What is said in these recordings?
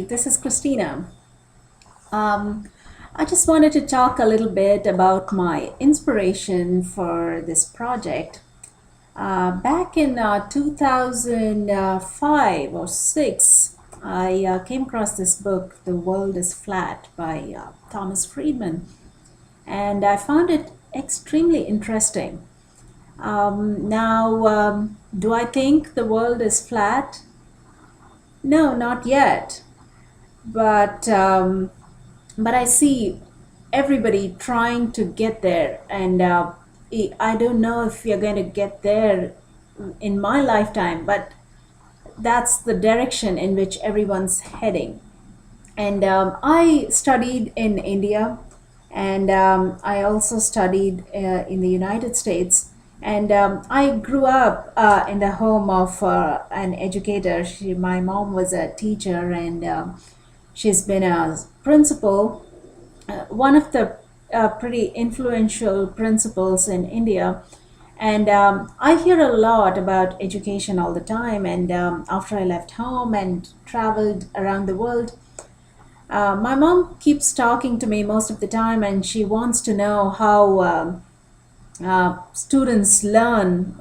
This is Christina. Um, I just wanted to talk a little bit about my inspiration for this project. Back in 2005 or 6, I came across this book, The World is Flat, by Thomas Friedman, and I found it extremely interesting. Do I think the world is flat? No, not yet. But I see everybody trying to get there, and I don't know if you're going to get there in my lifetime, but that's the direction in which everyone's heading. And I studied in India, and I also studied in the United States. And I grew up in the home of an educator. My mom was a teacher, and she's been a principal, one of the pretty influential principals in India. And I hear a lot about education all the time. And after I left home and traveled around the world, my mom keeps talking to me most of the time, and she wants to know how students learn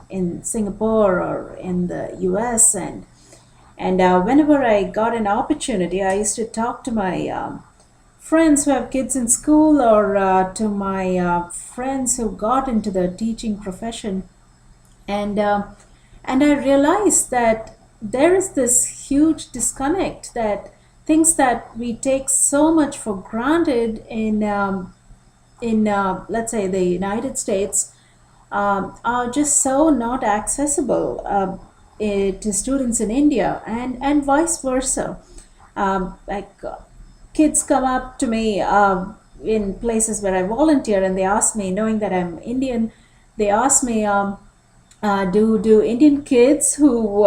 in Singapore or in the US. And whenever I got an opportunity, I used to talk to my friends who have kids in school, or to my friends who got into the teaching profession. And, uh, and I realized that there is this huge disconnect, that things that we take so much for granted in let's say, the United States, are just so not accessible to students in India, and vice versa. Kids come up to me in places where I volunteer, and they ask me, knowing that I'm Indian, they ask me, do Indian kids who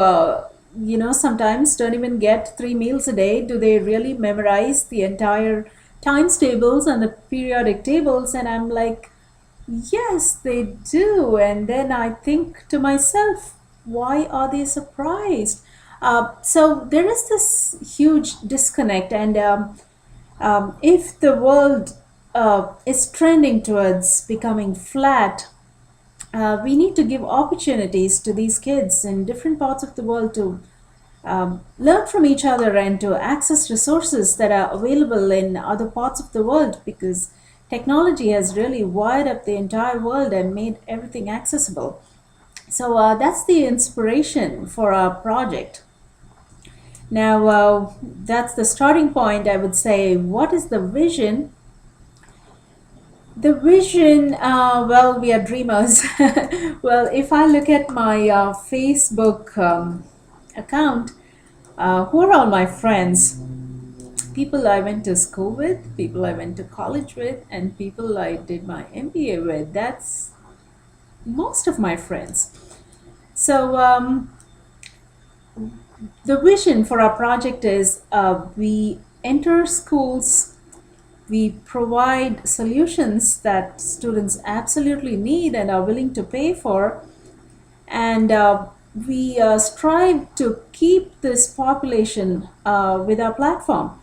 sometimes don't even get 3 meals a day, do they really memorize the entire times tables and the periodic tables? And I'm like, yes, they do. And then I think to myself, why are they surprised? So there is this huge disconnect. And if the world is trending towards becoming flat, we need to give opportunities to these kids in different parts of the world to learn from each other and to access resources that are available in other parts of the world, because technology has really wired up the entire world and made everything accessible. So that's the inspiration for our project. Now, that's the starting point, I would say. What is the vision? The vision, well, we are dreamers. Well, if I look at my Facebook account, who are all my friends? People I went to school with, people I went to college with, and people I did my MBA with. That's most of my friends. So, the vision for our project is, we enter schools, we provide solutions that students absolutely need and are willing to pay for, and we strive to keep this population with our platform.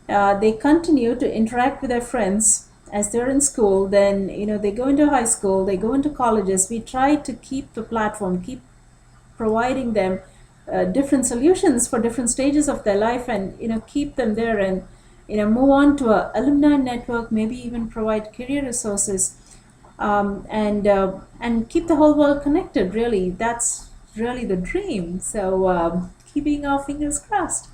They continue to interact with their friends as they're in school. Then, they go into high school, they go into colleges. We try to keep the platform, keep providing them different solutions for different stages of their life, and keep them there, and move on to a alumni network, maybe even provide career resources, and keep the whole world connected. Really, that's really the dream. So keeping our fingers crossed.